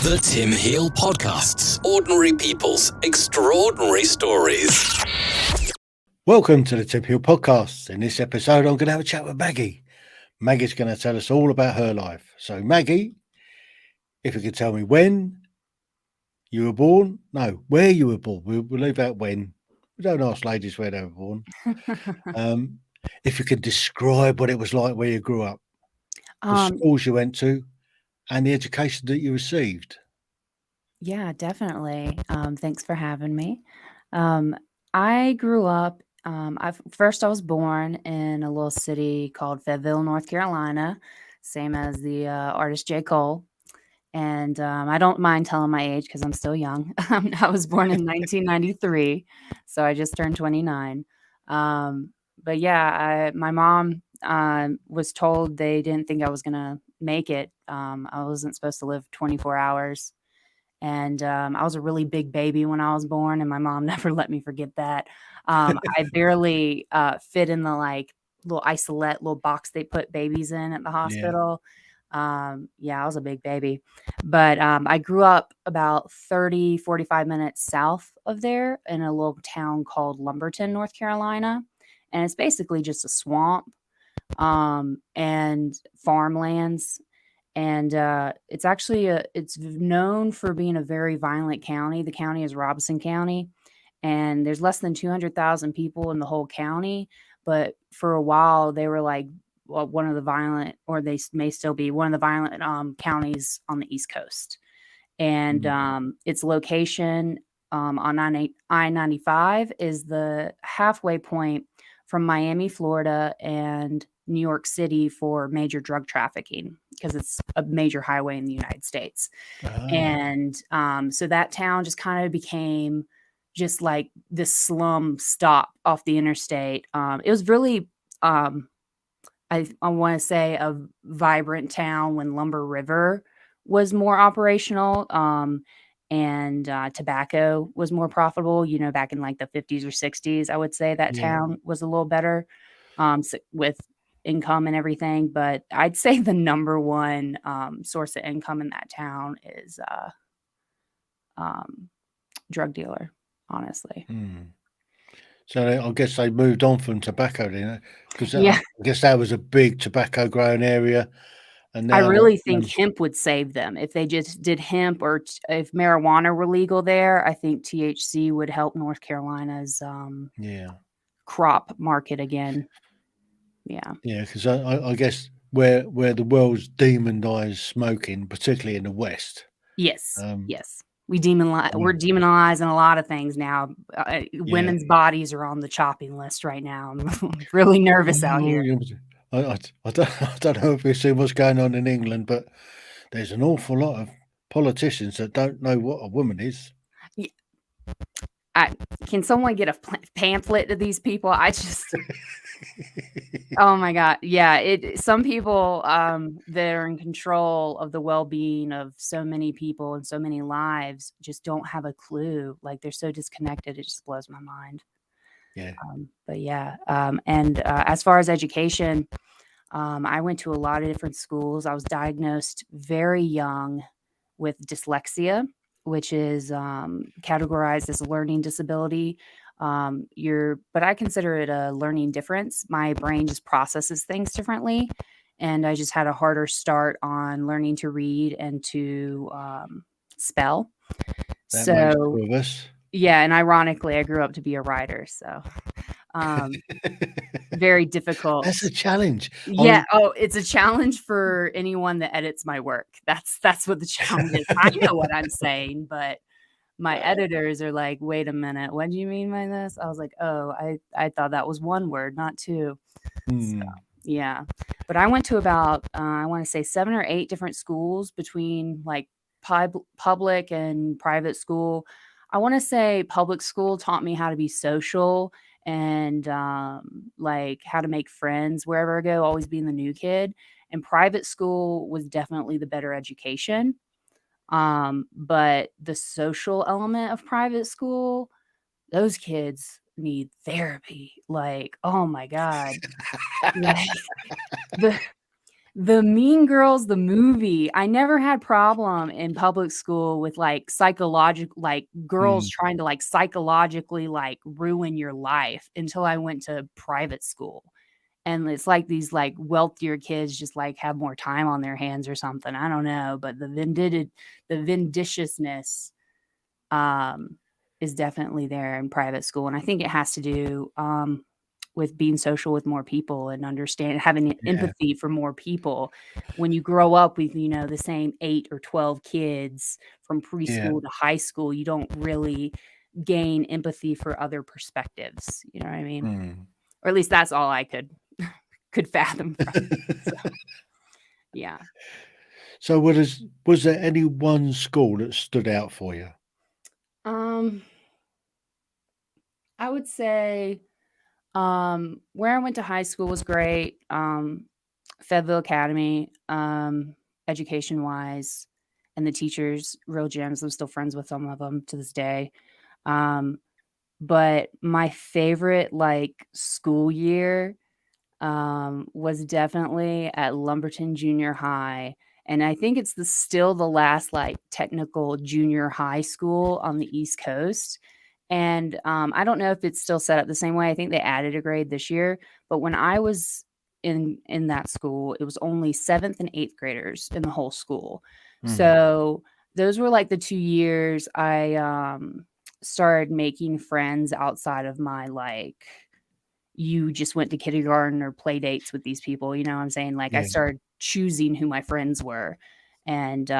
The Tim Heale Podcasts. Ordinary people's extraordinary stories. Welcome to the Tim Heale Podcast. In this episode, I'm going to have a chat with Maggie. Maggie's going to tell us all about her life. So, Maggie, if you could tell me when you were born, where you were born. We'll leave out when. We don't ask ladies where they were born. If you could describe what it was like where you grew up, the schools you went to, and the education that you received. Yeah, definitely. Thanks for having me. I grew up, I was born in a little city called Fayetteville, North Carolina, same as the artist J. Cole. And I don't mind telling my age because I'm still young. I was born in 1993, so I just turned 29. But yeah, my mom was told they didn't think I was going to make it. I wasn't supposed to live 24 hours. And I was a really big baby when I was born, and my mom never let me forget that. I barely fit in the little isolette, little box they put babies in at the hospital. Yeah, I was a big baby. But I grew up about 45 minutes south of there in a little town called Lumberton, North Carolina. And it's basically just a swamp and farmlands. And it's actually it's known for being a very violent county. The county is Robeson County, and there's less than 200,000 people in the whole county. But for a while, they were one of the violent, or they may still be one of the violent counties on the East Coast. And its location on I-95 is the halfway point from Miami, Florida, and New York City for major drug trafficking, because it's a major highway in the United States. And so that town just kind of became just like this slum stop off the interstate. It was really, I want to say, a vibrant town when Lumber River was more operational. And tobacco was more profitable, back in like the 50s or 60s. I would say that town was a little better with income and everything. But I'd say the number one source of income in that town is drug dealer, honestly. So I guess they moved on from tobacco then, because Yeah. I guess that was a big tobacco growing area. And I now really think hemp would save them. If they just did hemp, or if marijuana were legal there, I think THC would help North Carolina's crop market again. Yeah. Yeah, because I guess where the world's demonized smoking, particularly in the West. Yes. Yes. We're demonizing a lot of things now. Women's bodies are on the chopping list right now. I'm really nervous out here. I don't know if you've seen what's going on in England, but there's an awful lot of politicians that don't know what a woman is. Can someone get a pamphlet to these people? Oh my God. Yeah. Some people that are in control of the well-being of so many people and so many lives just don't have a clue. Like, they're so disconnected. It just blows my mind. Yeah. But yeah. And as far as education, I went to a lot of different schools. I was diagnosed very young with dyslexia, which is categorized as a learning disability. But I consider it a learning difference. My brain just processes things differently, and I just had a harder start on learning to read and to spell. That makes two of us. Yeah, and ironically, I grew up to be a writer, so very difficult. That's a challenge. Yeah. It's a challenge for anyone that edits my work. That's what the challenge is. I know what I'm saying, but my editors are like, wait a minute, what do you mean by this? I was like, I thought that was one word, not two. So, yeah. But I went to about, I want to say 7 or 8 different schools between like public and private school. I want to say public school taught me how to be social and like how to make friends wherever I go, always being the new kid. And private school was definitely the better education. But the social element of private school, those kids need therapy. Like, oh my God. Like, The Mean Girls, the movie. I never had problem in public school with like psychological, like girls Mm, trying to like psychologically like ruin your life until I went to private school. And it's like these like wealthier kids just like have more time on their hands or something. I don't know, but the vindiciousness um, is definitely there in private school, and I think it has to do with being social with more people and understand having yeah, empathy for more people. When you grow up with the same 8 or 12 kids from yeah. preschool to high school, you don't really gain empathy for other perspectives. You know what I mean? Mm. Or at least that's all I could fathom from it. So yeah. So, was there any one school that stood out for you? Um, I would say where I went to high school was great. Fayetteville Academy, education wise, and the teachers, real gems. I'm still friends with some of them to this day. Um, but my favorite like school year was definitely at Lumberton Junior High. And I think it's still the last like technical junior high school on the East Coast. And I don't know if it's still set up the same way. I think they added a grade this year. But when I was in that school, it was only seventh and eighth graders in the whole school. Mm. So those were like the 2 years I started making friends outside of my like you just went to kindergarten or play dates with these people, you know what I'm saying? Like I Yeah. started choosing who my friends were. And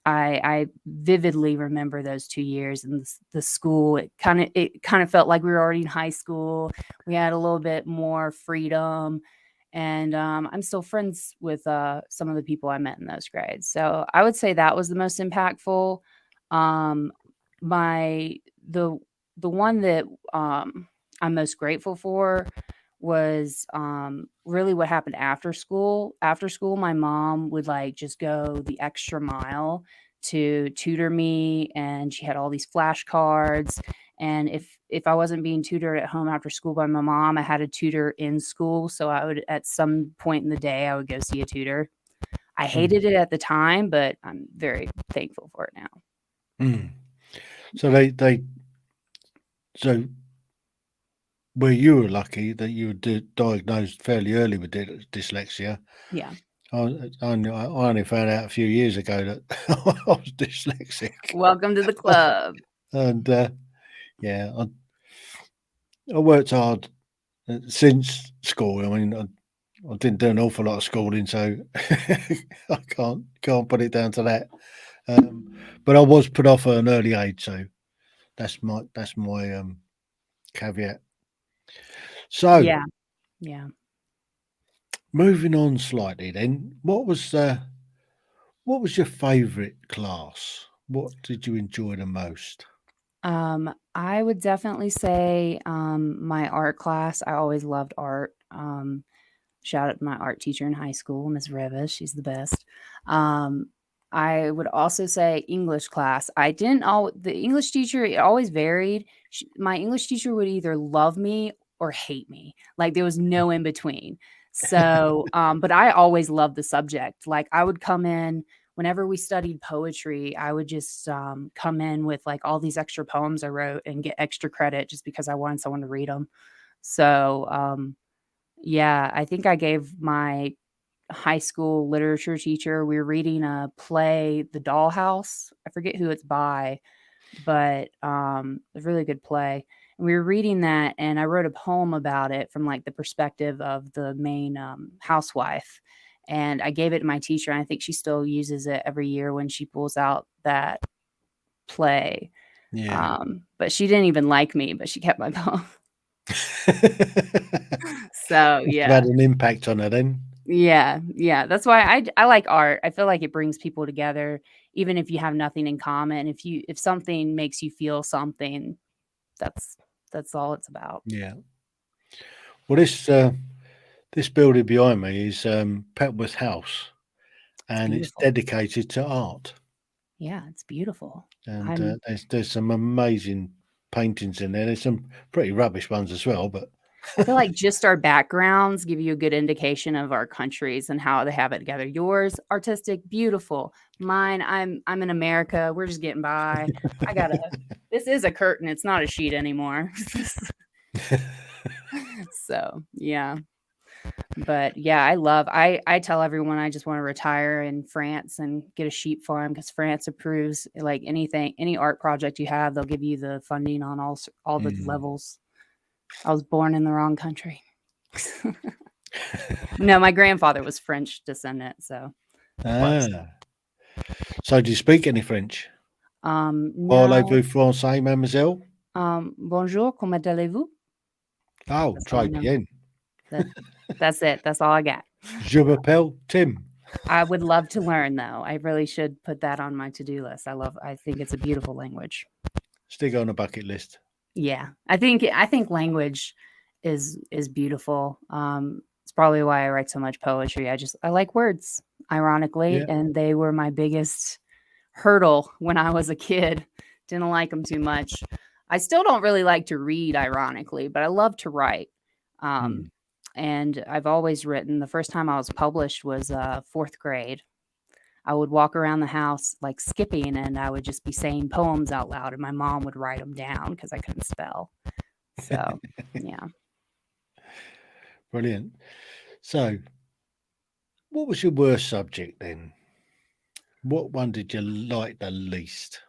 I vividly remember those 2 years in the school. It kind of felt like we were already in high school. We had a little bit more freedom. And I'm still friends with some of the people I met in those grades. So I would say that was the most impactful. Um, my the one that I'm most grateful for was really what happened after school. After school, my mom would like just go the extra mile to tutor me, and she had all these flashcards. And if I wasn't being tutored at home after school by my mom, I had a tutor in school. So I would at some point in the day I would go see a tutor. I Mm. hated it at the time, but I'm very thankful for it now. Mm. So so where you were lucky that you were diagnosed fairly early with dyslexia. Yeah. I only found out a few years ago that I was dyslexic, Welcome to the club. and yeah, I worked hard since school. I mean, I didn't do an awful lot of schooling, so I can't put it down to that. But I was put off at an early age, so that's my caveat. So Yeah. Yeah. moving on slightly, then, what was your favourite class? What did you enjoy the most? I would definitely say my art class. I always loved art. Shout out to my art teacher in high school, Miss Rivas. She's the best. Um, I would also say English class. I didn't all the English teacher, it always varied. My English teacher would either love me or hate me. Like there was no in between. So, but I always loved the subject. Like I would come in whenever we studied poetry, I would just come in with like all these extra poems I wrote and get extra credit just because I wanted someone to read them. So, yeah, I think I gave my high school literature teacher, we were reading a play, The Dollhouse. I forget who it's by, but a really good play. And we were reading that, and I wrote a poem about it from like the perspective of the main housewife. And I gave it to my teacher, and I think she still uses it every year when she pulls out that play. Yeah. But she didn't even like me, but she kept my poem. So Must have had yeah. an impact on her then. Yeah, yeah, that's why I like art. I feel like it brings people together, even if you have nothing in common. If something makes you feel something, that's that's all it's about. Yeah. Well, this building behind me is Petworth House, It's and it's beautiful. dedicated to art. Yeah, it's beautiful. And I'm there's some amazing paintings in there. There's some pretty rubbish ones as well, but I feel like just our backgrounds give you a good indication of our countries and how they have it together. Yours, artistic, beautiful. Mine, I'm in America. We're just getting by. This is a curtain. It's not a sheet anymore. So yeah. But yeah, I tell everyone I just want to retire in France and get a sheep farm because France approves like any art project you have, they'll give you the funding on all the levels. I was born in the wrong country. No, my grandfather was French descendant, so close. So do you speak any French? No. Parlez-vous français, mademoiselle? Bonjour, comment allez-vous? Oh, That's all I très know. bien. That's it. That's all I got. Je m'appelle Tim. I would love to learn though. I really should put that on my to-do list. I think it's a beautiful language. Stick on a bucket list. Yeah. I think language is beautiful. It's probably why I write so much poetry. I like words, ironically, and they were my biggest hurdle when I was a kid. Didn't like them too much. I still don't really like to read, ironically, but I love to write. And I've always written. The first time I was published was 4th grade. I would walk around the house like skipping, and I would just be saying poems out loud, and my mom would write them down because I couldn't spell. So, yeah. Brilliant. So, what was your worst subject then? What one did you like the least?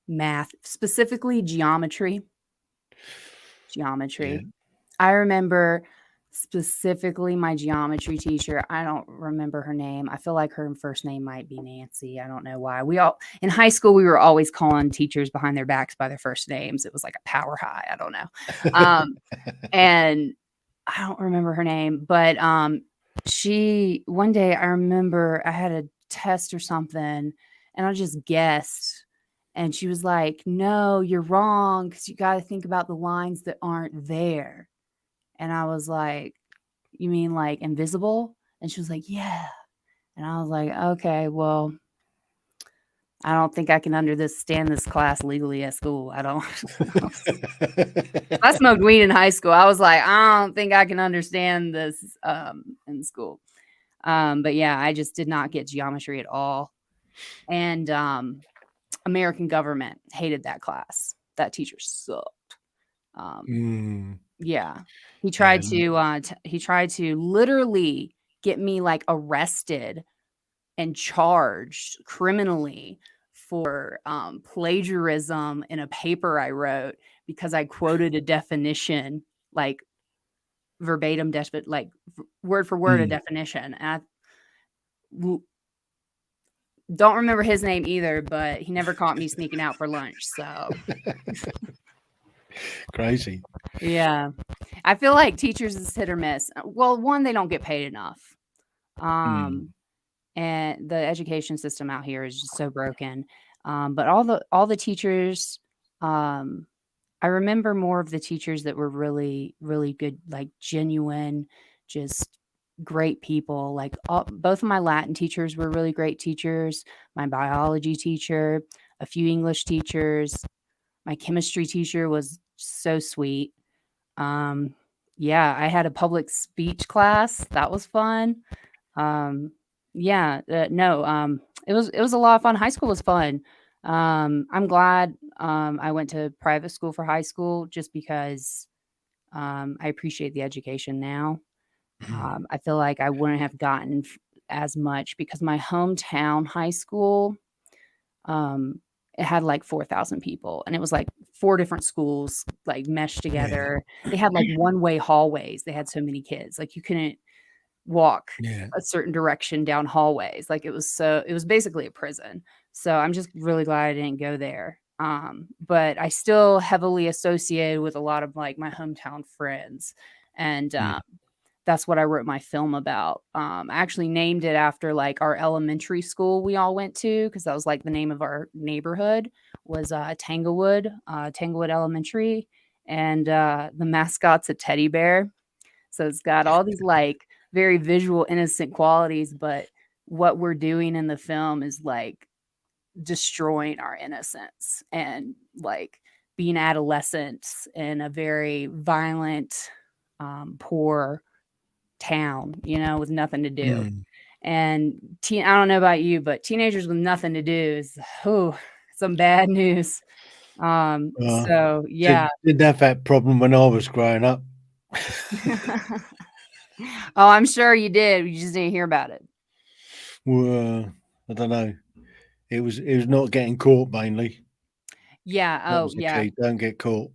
Math, specifically geometry. Yeah. I remember specifically my geometry teacher. I don't remember her name. I feel like her first name might be Nancy. I don't know why. In high school, we were always calling teachers behind their backs by their first names. It was like a power high. I don't know. And I don't remember her name, but one day I remember I had a test or something and I just guessed. And she was like, no, you're wrong because you got to think about the lines that aren't there. And I was like, you mean like invisible? And she was like, yeah. And I was like, okay, well, I don't think I can understand this class legally at school. I don't. I smoked weed in high school. I was like, I don't think I can understand this in school. But yeah, I just did not get geometry at all. And American government, hated that class. That teacher sucked. Yeah, he tried to literally get me like arrested and charged criminally for plagiarism in a paper I wrote because I quoted a definition like verbatim, like word for word a definition. And I don't remember his name either, but he never caught me sneaking out for lunch. So crazy. Yeah. I feel like teachers is hit or miss. Well, one, they don't get paid enough. And the education system out here is just so broken. But all the teachers, I remember more of the teachers that were really, really good, like genuine, just great people. Like both of my Latin teachers were really great teachers. My biology teacher, a few English teachers. My chemistry teacher was so sweet. Yeah, I had a public speech class. That was fun. It was a lot of fun. High school was fun. I'm glad I went to private school for high school just because I appreciate the education now. I feel like I wouldn't have gotten as much because my hometown high school, it had like 4,000 people and it was like 4 different schools like meshed together. They had like one-way hallways. They had so many kids. Like you couldn't walk a certain direction down hallways. Like it was basically a prison. So I'm just really glad I didn't go there. But I still heavily associated with a lot of like my hometown friends. And that's what I wrote my film about. I actually named it after like our elementary school we all went to because that was like the name of our neighborhood was Tanglewood Elementary, and the mascot's a teddy bear. So it's got all these like very visual, innocent qualities, but what we're doing in the film is like destroying our innocence and like being adolescents in a very violent, poor town, with nothing to do. And I don't know about you, but teenagers with nothing to do is some bad news. So yeah. Didn't have that problem when I was growing up. Oh, I'm sure you did. You just didn't hear about it. Well, I don't know. It was not getting caught mainly. Yeah. That Oh, was the yeah. key. Don't get caught.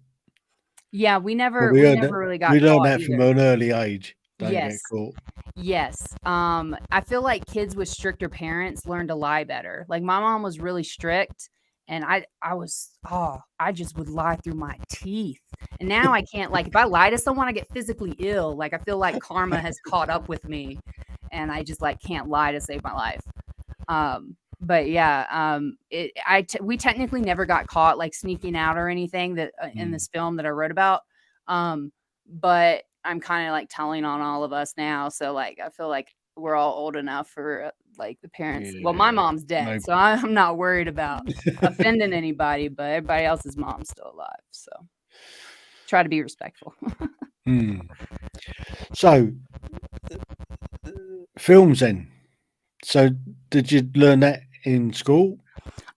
Yeah. We Well, never we really got learned caught that from either. an early age. Don't get Yes. caught. Yes. I feel like kids with stricter parents learn to lie better. Like my mom was really strict, and I just would lie through my teeth. And now I can't, like, if I lie to someone, I get physically ill. Like I feel like karma has caught up with me, and I just like can't lie to save my life. But yeah, we technically never got caught like sneaking out or anything that in this film that I wrote about. But I'm kind of like telling on all of us now. So like, I feel like we're all old enough for like the parents. Well, my mom's dead, so I'm not worried about offending anybody, but everybody else's mom's still alive. So try to be respectful. So films then. So did you learn that in school?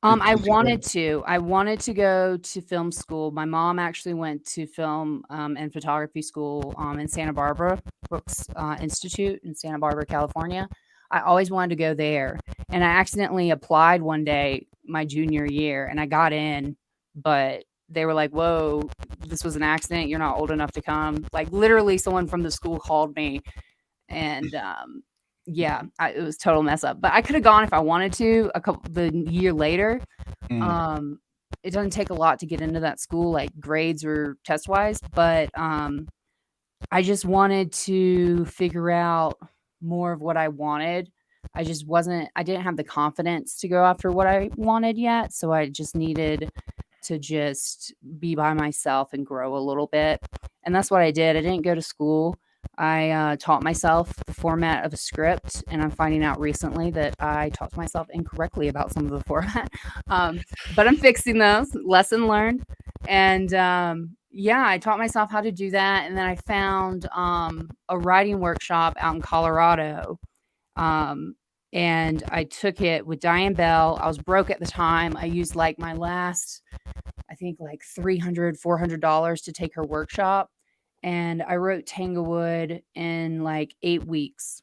I wanted to go to film school. My mom actually went to film and photography school in Santa Barbara, Brooks Institute in Santa Barbara, California. I always wanted to go there. And I accidentally applied one day my junior year and I got in, but they were like, whoa, this was an accident. You're not old enough to come. Like literally someone from the school called me and yeah, it was total mess up. But I could have gone if I wanted to the year later. It doesn't take a lot to get into that school, like grades or test wise. But I just wanted to figure out more of what I wanted. I didn't have the confidence to go after what I wanted yet. So I just needed to just be by myself and grow a little bit. And that's what I did. I didn't go to school. I taught myself the format of a script, and I'm finding out recently that I taught myself incorrectly about some of the format. But I'm fixing those. Lesson learned. And yeah, I taught myself how to do that. And then I found a writing workshop out in Colorado. And I took it with Diane Bell. I was broke at the time. I used like my last, I think like $300, $400 to take her workshop. And I wrote Tanglewood in like 8 weeks.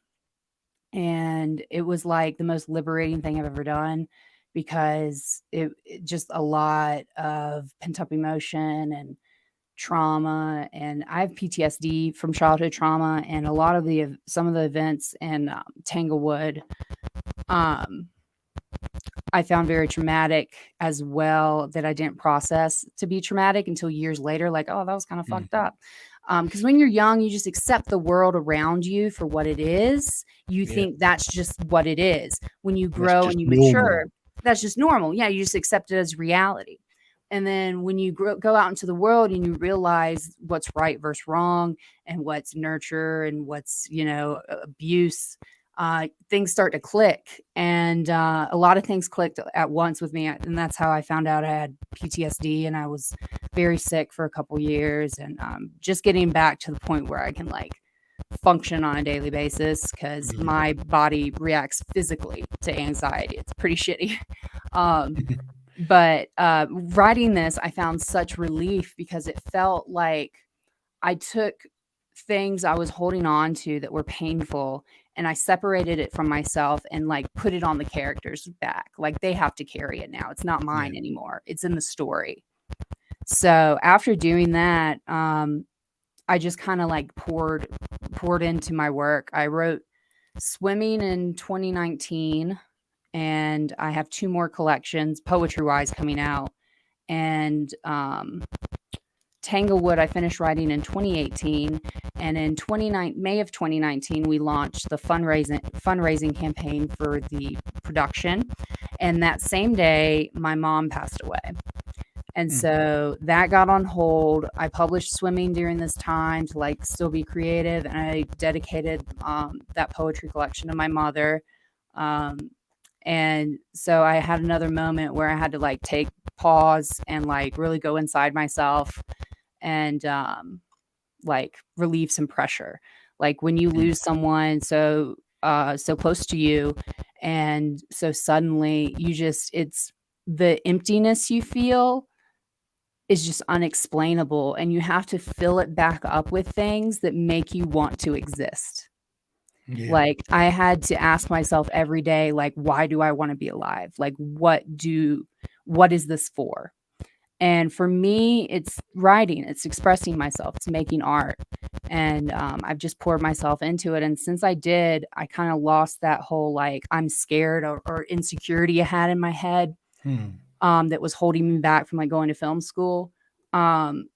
And it was like the most liberating thing I've ever done because it just a lot of pent up emotion and trauma. And I have PTSD from childhood trauma, and a lot of some of the events in Tanglewood, I found very traumatic as well, that I didn't process to be traumatic until years later. Like, oh, that was kind of fucked up. Because when you're young, you just accept the world around you for what it is. You think that's just what it is. When you grow and you mature, that's just normal. Yeah, you just accept it as reality. And then when you go out into the world and you realize what's right versus wrong and what's nurture and what's, abuse, things start to click. And a lot of things clicked at once with me. And that's how I found out I had PTSD, and I was very sick for a couple years, and just getting back to the point where I can like function on a daily basis because my body reacts physically to anxiety. It's pretty shitty. But writing this, I found such relief because it felt like I took things I was holding on to that were painful, and I separated it from myself and like put it on the characters' back. Like they have to carry it now. It's not mine anymore. It's in the story. So after doing that, I just kind of like poured into my work. I wrote Swimming in 2019, and I have 2 more collections poetry-wise coming out. And Tanglewood I finished writing in 2018, and in May of 2019 we launched the fundraising campaign for the production. And that same day my mom passed away. And so that got on hold. I published Swimming during this time to like still be creative, and I dedicated that poetry collection to my mother. And so I had another moment where I had to like take pause and like really go inside myself and like relieve some pressure. Like when you lose someone so close to you, and so suddenly you just, it's the emptiness you feel is just unexplainable, and you have to fill it back up with things that make you want to exist. Yeah. Like I had to ask myself every day, like, why do I want to be alive? Like what is this for? And for me, it's writing, it's expressing myself, it's making art. And I've just poured myself into it. And since I did, I kind of lost that whole like I'm scared or insecurity I had in my head that was holding me back from like going to film school. Um,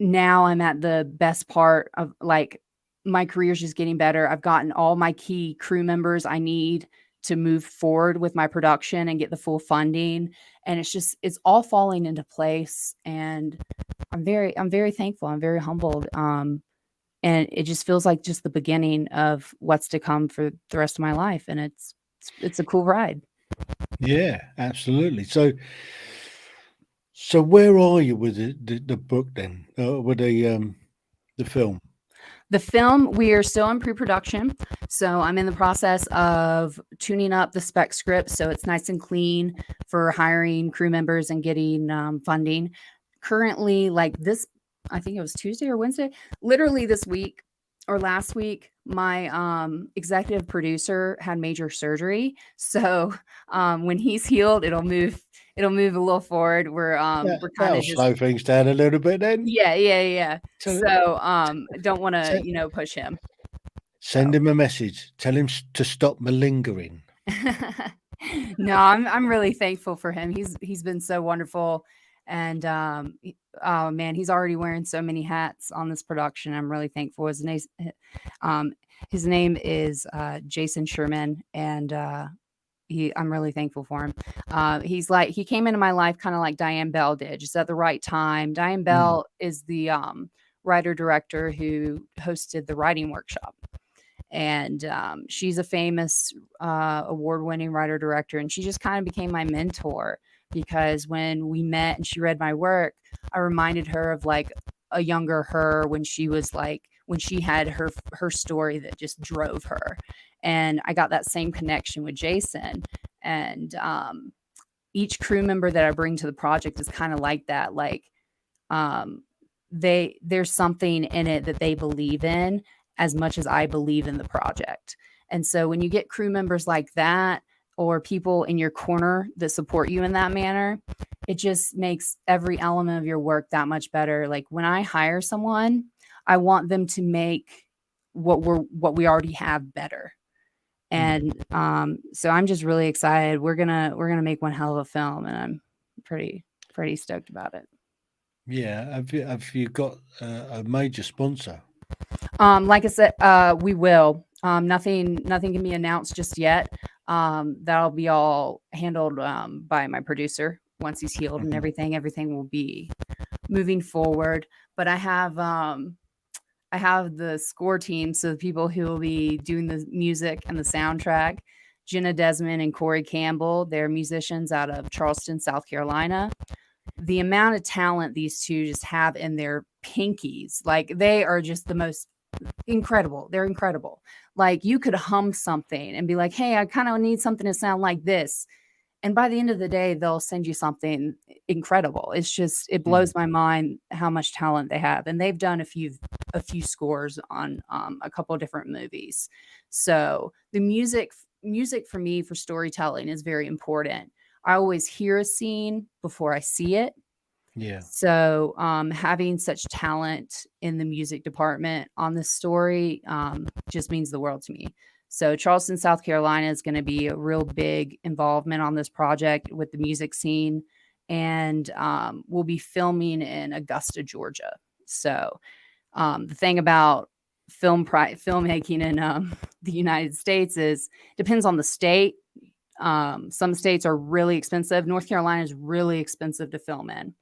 Now I'm at the best part of like my career's just getting better. I've gotten all my key crew members I need to move forward with my production and get the full funding. And it's all falling into place. And I'm very thankful. I'm very humbled. And it just feels like just the beginning of what's to come for the rest of my life. And it's a cool ride. Yeah, absolutely. So where are you with the book then? With the film? The film, we are still in pre-production. So I'm in the process of tuning up the spec script so it's nice and clean for hiring crew members and getting funding. Currently, like this, I think it was Tuesday or Wednesday, literally this week or last week, my executive producer had major surgery. So when he's healed, it'll move a little forward. We're kind That'll of just slow things down a little bit then. yeah. So, So don't want to, se- push him. send him a message. Tell him to stop malingering. No, I'm really thankful for him. He's been so wonderful, and oh man, he's already wearing so many hats on this production. I'm really thankful. His name is Jason Sherman, and I'm really thankful for him. He came into my life kind of like Diane Bell did, just at the right time. Diane Bell is the writer director who hosted the writing workshop. And she's a famous award-winning writer director, and she just kind of became my mentor because when we met and she read my work, I reminded her of like a younger her when she had her story that just drove her. And I got that same connection with Jason. And each crew member that I bring to the project is kind of like that. Like there's something in it that they believe in as much as I believe in the project. And so when you get crew members like that, or people in your corner that support you in that manner, it just makes every element of your work that much better. Like when I hire someone, I want them to make what we already have better. And so I'm just really excited. We're gonna make one hell of a film, and I'm pretty stoked about it. Yeah. Have you got a major sponsor? Like I said, we will. Nothing can be announced just yet. That'll be all handled by my producer once he's healed and everything. Everything will be moving forward. But I have the score team, so the people who will be doing the music and the soundtrack. Jenna Desmond and Corey Campbell, they're musicians out of Charleston, South Carolina. The amount of talent these two just have in their pinkies, like they are just the most incredible. They're incredible. Like you could hum something and be like, hey, I kind of need something to sound like this. And by the end of the day, they'll send you something incredible. It blows my mind how much talent they have. And they've done a few scores on a couple of different movies. So the music for me for storytelling is very important. I always hear a scene before I see it. Yeah. So having such talent in the music department on this story just means the world to me. So Charleston, South Carolina is going to be a real big involvement on this project with the music scene. And we'll be filming in Augusta, Georgia. So the thing about filmmaking in the United States is depends on the state. Some states are really expensive. North Carolina is really expensive to film in.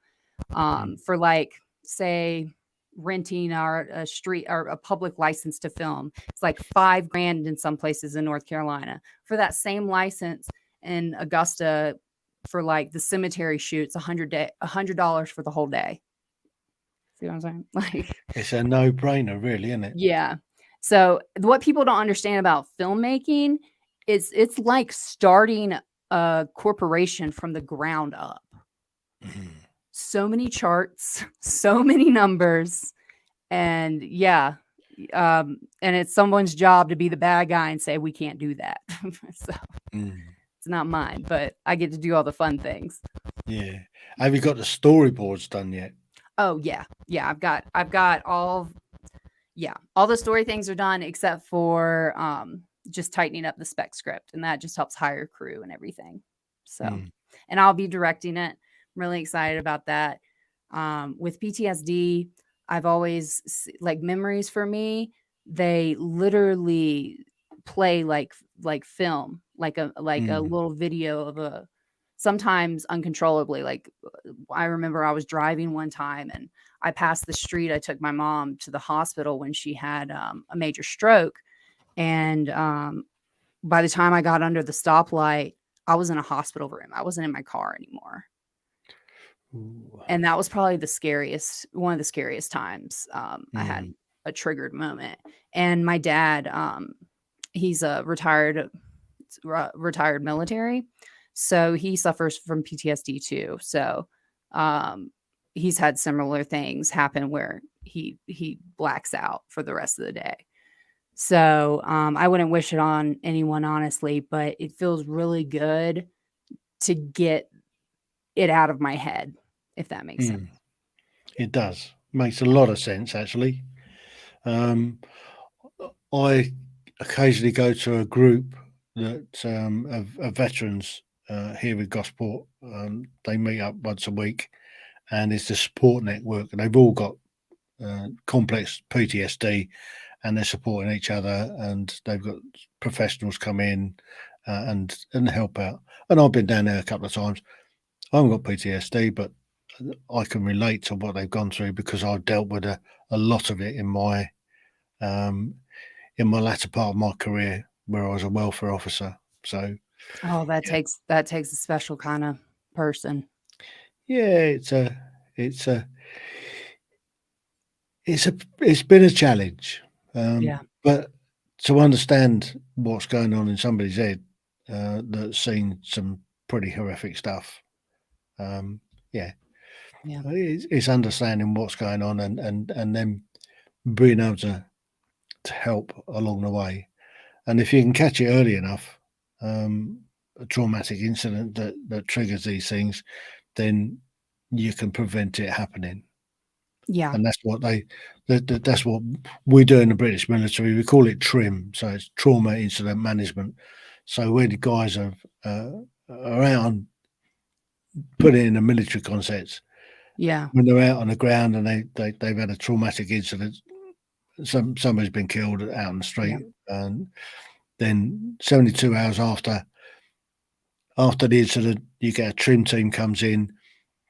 For like, say, renting a street or a public license to film, it's like $5,000 in some places in North Carolina. For that same license, in Augusta for like the cemetery shoots, $100 for the whole day. See what I'm saying? Like, It's a no-brainer, really, isn't it? yeah. So what people don't understand about filmmaking is it's like starting a corporation from the ground up. Mhm. So many charts, so many numbers, and yeah, and it's someone's job to be the bad guy and say we can't do that. So Mm. it's not mine, but I get to do all the fun things. Yeah. Have you got the storyboards done yet? Oh yeah, I've got all the story things are done except for just tightening up the spec script, and that just helps hire crew and everything. So, Mm. and I'll be directing it. I'm really excited about that. With PTSD, I've always like memories for me. They literally play like film, like a Mm. little video of a sometimes uncontrollably. Like I remember I was driving one time and I passed the street. I took my mom to the hospital when she had a major stroke. And by the time I got under the stoplight, I was in a hospital room. I wasn't in my car anymore. Ooh. And that was probably one of the scariest times I had Mm. a triggered moment. And my dad, he's a retired military. So he suffers from PTSD too. So he's had similar things happen where he blacks out for the rest of the day. So I wouldn't wish it on anyone, honestly, but it feels really good to get it out of my head, if that makes sense. Mm. It does. Makes a lot of sense, actually. Um, I occasionally go to a group that of veterans here with Gosport. They meet up once a week, and it's a support network, and they've all got complex PTSD, and they're supporting each other, and they've got professionals come in and help out. And I've been down there a couple of times. I haven't got PTSD, but I can relate to what they've gone through because I've dealt with a lot of it um, in my latter part of my career, where I was a welfare officer. So Oh, yeah, that takes a special kind of person. yeah, it's a it's been a challenge, Yeah. but to understand what's going on in somebody's head that's seen some pretty horrific stuff, um, yeah, Yeah. it's understanding what's going on and then being able to help along the way. And if you can catch it early enough, a traumatic incident that triggers these things, then you can prevent it happening. Yeah. And that's what we do in the British military. We call it TRIM, so it's trauma incident management. So when the guys uh, are out and put it in a military context, Yeah. when they're out on the ground and they've had a traumatic incident, somebody's been killed out on the Yeah. street, and then 72 hours after the incident, you get a trim team comes in.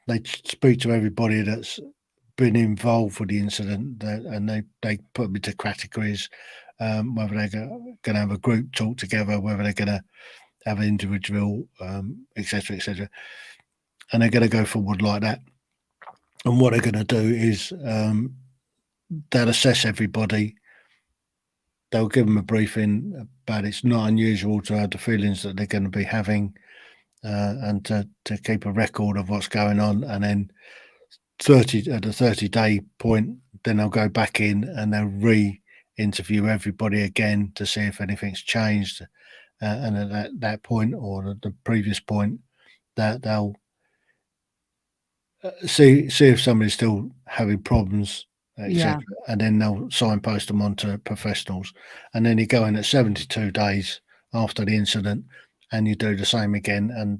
They speak to everybody that's been involved with the incident, and they put them into categories, whether they're going to have a group talk together, whether they're going to have an individual, etc., etc., and they're going to go forward like that. And what they're going to do is they'll assess everybody. They'll give them a briefing, but it's not unusual to have the feelings that they're going to be having, and to keep a record of what's going on, and then 30-day point, then they'll go back in and they'll re-interview everybody again to see if anything's changed, and at that point or the previous point, that they'll see if somebody's still having problems, etc., Yeah. and then they'll signpost them onto professionals, and then you go in at 72 days after the incident, and you do the same again, and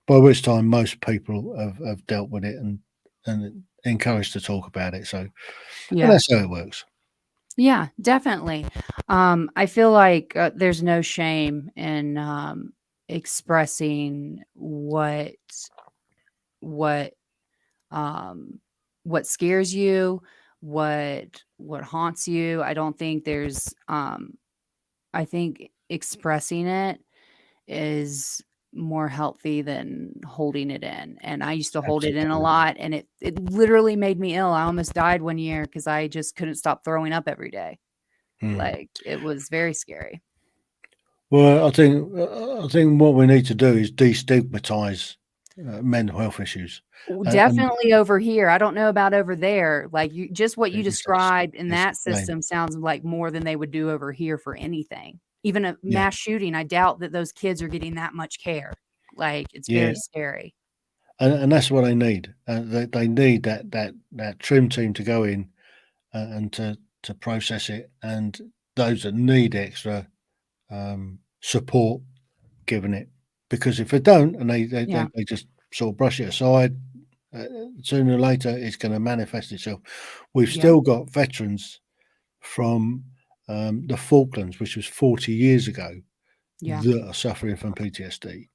by which time most people have dealt with it and encouraged to talk about it. So, and Yeah. that's how it works. Yeah, definitely. I feel like there's no shame in expressing what um, what scares you, what haunts you. I don't think there's. I think expressing it is more healthy than holding it in. And I used to hold it in a Absolutely. lot, and it literally made me ill. I almost died one year because I just couldn't stop throwing up every day. Like, it was very scary. Well, I think what we need to do is destigmatize mental health issues. And Definitely over here. I don't know about over there. Like, just what you described in it's that the same. system sounds like more than they would do over here for anything. Even a Yeah, mass shooting, I doubt that those kids are getting that much care. Like, it's yeah, very scary. and that's what they need. They need that trim team to go in and to process it, and those that need extra support given it, because if they don't and Yeah. they just sort of brush it aside, uh, sooner or later it's going to manifest itself. We've Yep. still got veterans from the Falklands, which was 40 years ago, Yeah. that are suffering from PTSD,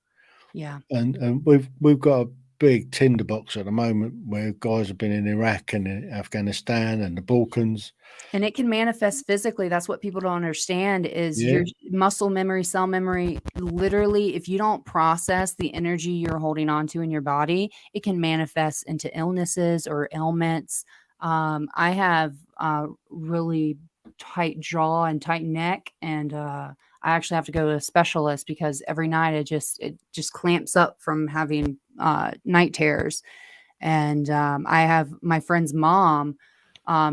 Yeah. and we've got a big tinderbox at the moment where guys have been in Iraq and in Afghanistan and the Balkans. And it can manifest physically. That's what people don't understand is Yeah, your muscle memory, cell memory, literally, if you don't process the energy you're holding on to in your body, it can manifest into illnesses or ailments. I have really tight jaw and tight neck, and I actually have to go to a specialist because every night it just clamps up from having night terrors. And I have my friend's mom.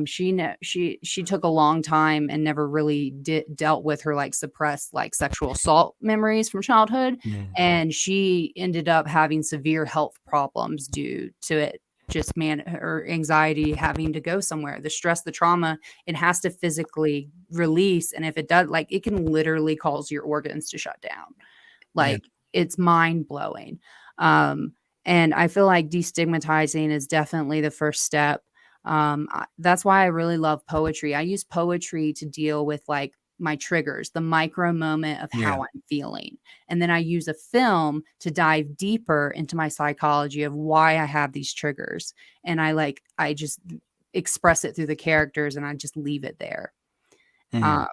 She took a long time and never really dealt with her like suppressed like sexual assault memories from childhood, mm, and she ended up having severe health problems due to it. Just her anxiety, having to go somewhere, the stress, the trauma, it has to physically release, and if it does, like, it can literally cause your organs to shut down. yeah, Like, it's mind blowing. Um, and I feel like destigmatizing is definitely the first step. That's why I really love poetry. I use poetry to deal with like my triggers, the micro moment of yeah, how I'm feeling. And then I use a film to dive deeper into my psychology of why I have these triggers. And I just express it through the characters and I just leave it there. mm, Um,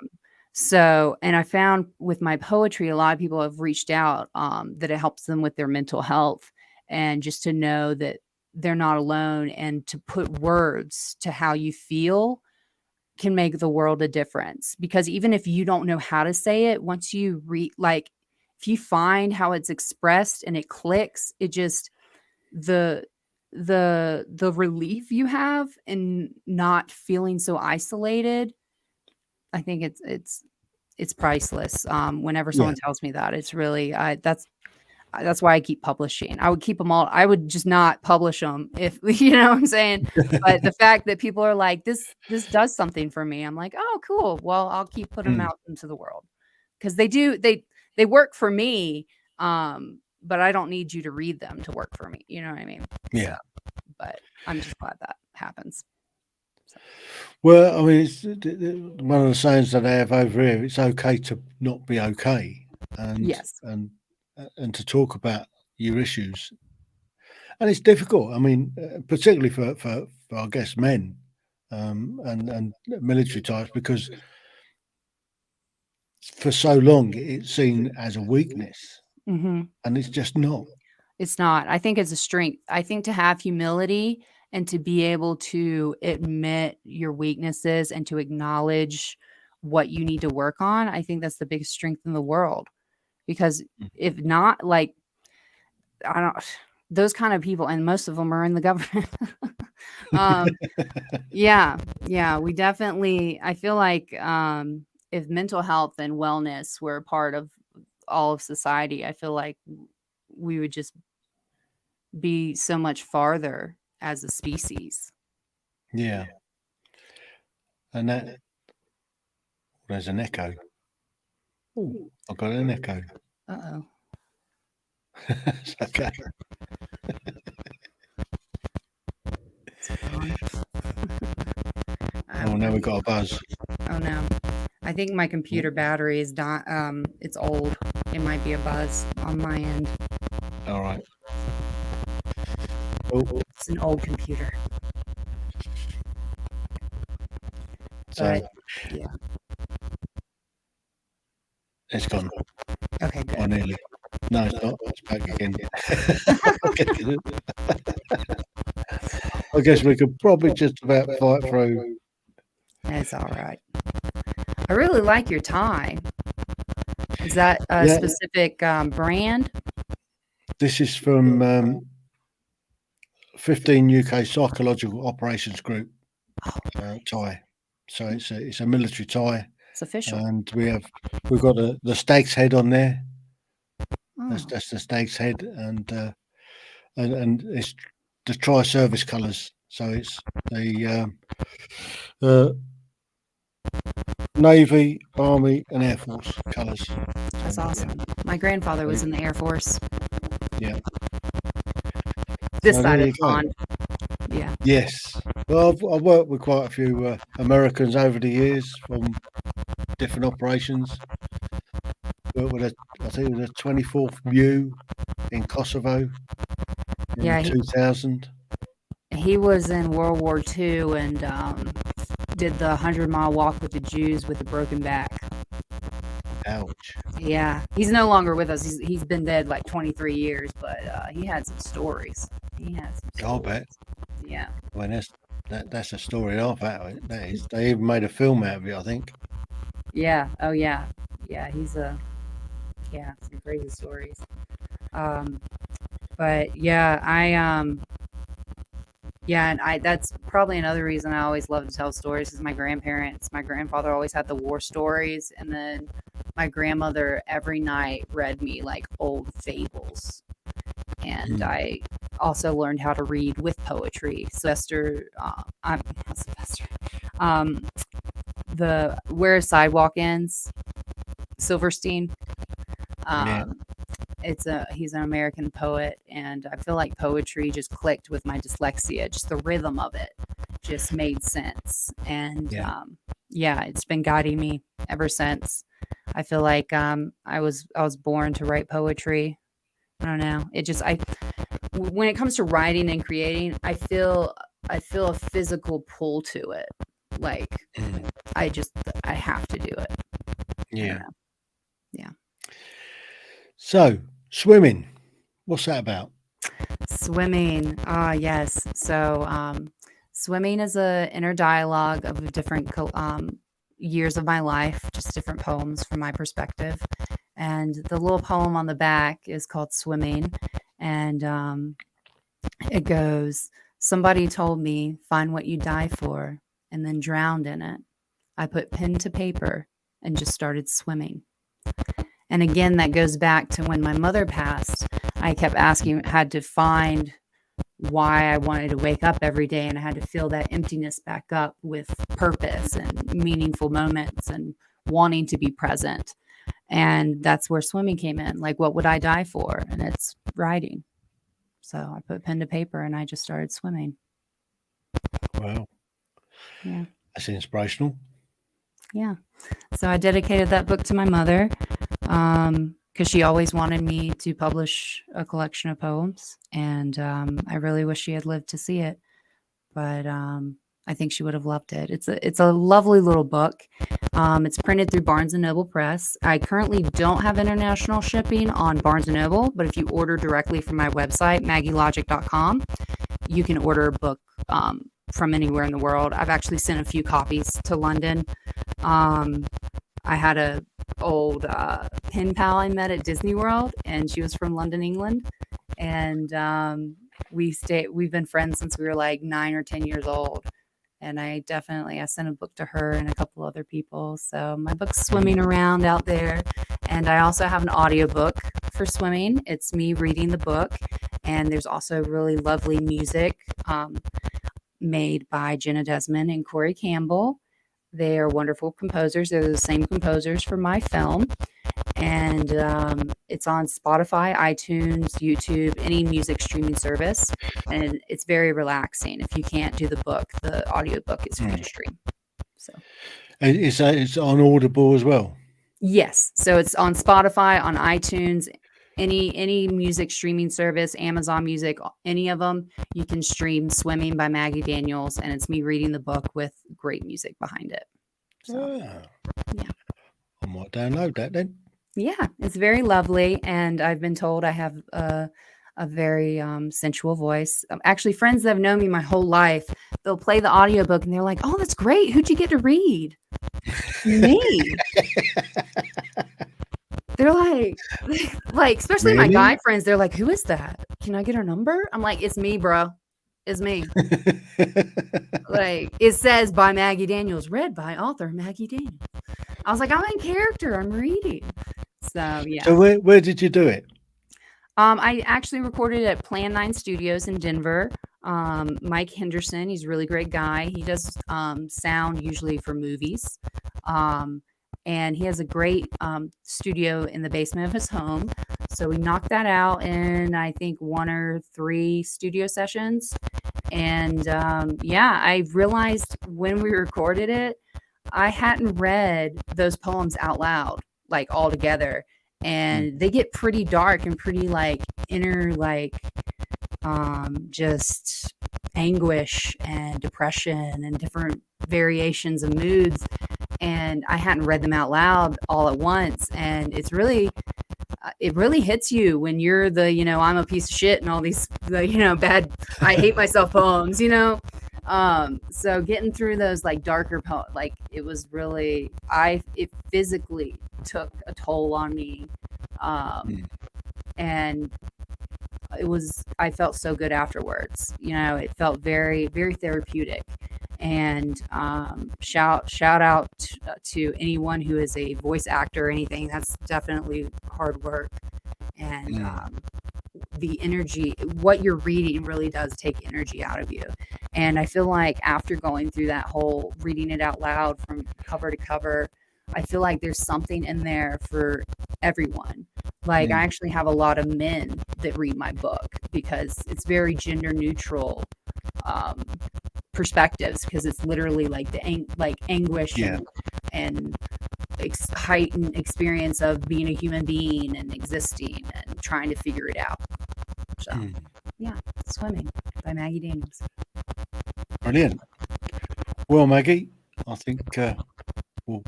so, and I found with my poetry, a lot of people have reached out that it helps them with their mental health, and just to know that they're not alone and to put words to how you feel can make the world a difference. Because even if you don't know how to say it, once you like, if you find how it's expressed and it clicks, it just, the the relief you have in not feeling so isolated, I think it's priceless. Whenever yeah. someone tells me that, it's really that's why I keep publishing. I would keep them all. I would just not publish them if you know what I'm saying. But the fact that people are like, this does something for me, I'm like, oh, cool. Well, I'll keep putting them Mm, out into the world because they work for me. But I don't need you to read them to work for me. You know what I mean? So, yeah. but I'm just glad that happens. So, Well, I mean, it's one of the sayings that they have over here. It's okay to not be okay, and yes. and and to talk about your issues. And it's difficult. I mean, particularly for I guess men, and military types, because for so long it's seen as a weakness, Hmm. and it's just not. It's not. I think it's a strength. I think to have humility and to be able to admit your weaknesses and to acknowledge what you need to work on, I think that's the biggest strength in the world. Because if not, like, I don't, those kind of people, and most of them are in the government. um, yeah, yeah, we definitely, I feel like if mental health and wellness were a part of all of society, I feel like we would just be so much farther as a species. Yeah, and that there's an echo. Oh, I got an echo. Uh-oh. It's okay. Is it gone? Oh, now we've got a buzz. Oh no. I think my computer battery is not it's old. It might be a buzz on my end. All right. Oh, It's an old computer. so But yeah. it's gone. Okay, Or good. nearly. No, it's not. It's back again. I guess we could probably just about fight through. That's all right. I really like your tie. Is that a Yeah. specific brand? This is from 15 UK Psychological Operations Group tie. So it's a military tie, It's official. and we've got the stag's head on there. Oh, That's the stag's head, and it's the tri-service colours. So it's the Navy, Army, and Air Force colours. that's awesome. My grandfather was in the Air Force. Yeah. This So side there of you the go. pond. Yeah. Yes. Well, I've worked with quite a few Americans over the years from different operations. Worked with I think it was a 24th View in Kosovo in Yeah, 2000. he was in World War II and did the 100-mile walk with the Jews with a broken back. Ouch. Yeah, he's no longer with us. He's been dead like 23 years, but he had some stories. I'll bet. Yeah. Well, that's a story of that. That is. They even made a film out of it, I think. Yeah. Oh yeah. Yeah. Some crazy stories. But yeah, and that's probably another reason I always love to tell stories is my grandparents. My grandfather always had the war stories, and then my grandmother every night read me like old fables. And I also learned how to read with poetry. Sylvester, I'm not Sylvester. The Where Sidewalk Ends, Silverstein. Yeah. He's an American poet, and I feel like poetry just clicked with my dyslexia. Just the rhythm of it just made sense, and it's been guiding me ever since. I feel like I was born to write poetry. I don't know. When it comes to writing and creating, I feel a physical pull to it. Like I have to do it. Yeah. Yeah. So swimming, what's that about? Swimming. Yes. So swimming is a inner dialogue of different years of my life, just different poems from my perspective. And the little poem on the back is called Swimming. And it goes, somebody told me, find what you die for, and then drowned in it. I put pen to paper and just started swimming. And again, that goes back to when my mother passed. I kept had to find why I wanted to wake up every day, and I had to fill that emptiness back up with purpose and meaningful moments and wanting to be present. And that's where swimming came in. Like, what would I die for? And it's writing. So I put pen to paper and I just started swimming. Wow. Yeah. That's inspirational. Yeah. So I dedicated that book to my mother because she always wanted me to publish a collection of poems. And I really wish she had lived to see it. But I think she would have loved it. It's a lovely little book. It's printed through Barnes & Noble Press. I currently don't have international shipping on Barnes & Noble, but if you order directly from my website, maggielogic.com, you can order a book from anywhere in the world. I've actually sent a few copies to London. I had a old pen pal I met at Disney World, and she was from London, England. And we've been friends since we were like 9 or 10 years old. And I sent a book to her and a couple other people. So my book's swimming around out there. And I also have an audiobook for swimming. It's me reading the book. And there's also really lovely music made by Jenna Desmond and Corey Campbell. They are wonderful composers. They're the same composers for my film. And it's on Spotify, iTunes, YouTube, any music streaming service. And it's very relaxing. If you can't do the book, the audiobook is free to stream. So It's on Audible as well? Yes. So it's on Spotify, on iTunes, any music streaming service, Amazon Music, any of them. You can stream Swimming by Maggie Daniels, and it's me reading the book with great music behind it. So, yeah. I might download that then. Yeah, it's very lovely, and I've been told I have a very sensual voice. Actually, friends that have known me my whole life, they'll play the audiobook and they're like, "Oh, that's great. Who'd you get to read?" Me. They're like, especially my guy Really? friends, they're like, "Who is that? Can I get her number?" I'm like, "It's me, bro. It's me." Like, it says by Maggie Daniels, read by author Maggie Daniels. I was like, I'm in character. I'm reading. So yeah. So where did you do it? I actually recorded at Plan 9 Studios in Denver. Mike Henderson, he's a really great guy. He does sound usually for movies. And he has a great studio in the basement of his home. So we knocked that out in, I think, 1 or 3 studio sessions. And yeah, I realized when we recorded it, I hadn't read those poems out loud, like all together. And they get pretty dark and pretty like inner, like just anguish and depression and different variations of moods. And I hadn't read them out loud all at once. And it's really, it really hits you when you're the, I'm a piece of shit and all these, bad, I hate myself poems, so getting through those like darker poems, like it was really, it physically took a toll on me. And I felt so good afterwards. It felt very, very therapeutic. And shout out to anyone who is a voice actor or anything. That's definitely hard work. And the energy, what you're reading really does take energy out of you. And I feel like after going through that whole reading it out loud from cover to cover, I feel like there's something in there for everyone. Like I actually have a lot of men that read my book because it's very gender neutral perspectives, because it's literally like the anguish and heightened experience of being a human being and existing and trying to figure it out. So yeah, Swimming by Maggie Daniels. Brilliant. Well, Maggie, I think we'll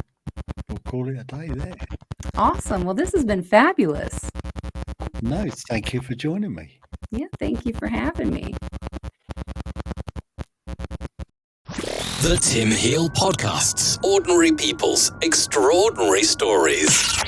call it a day there. Awesome. Well, this has been fabulous. No, thank you for joining me. Yeah, thank you for having me. The Tim Heale Podcasts. Ordinary people's extraordinary stories.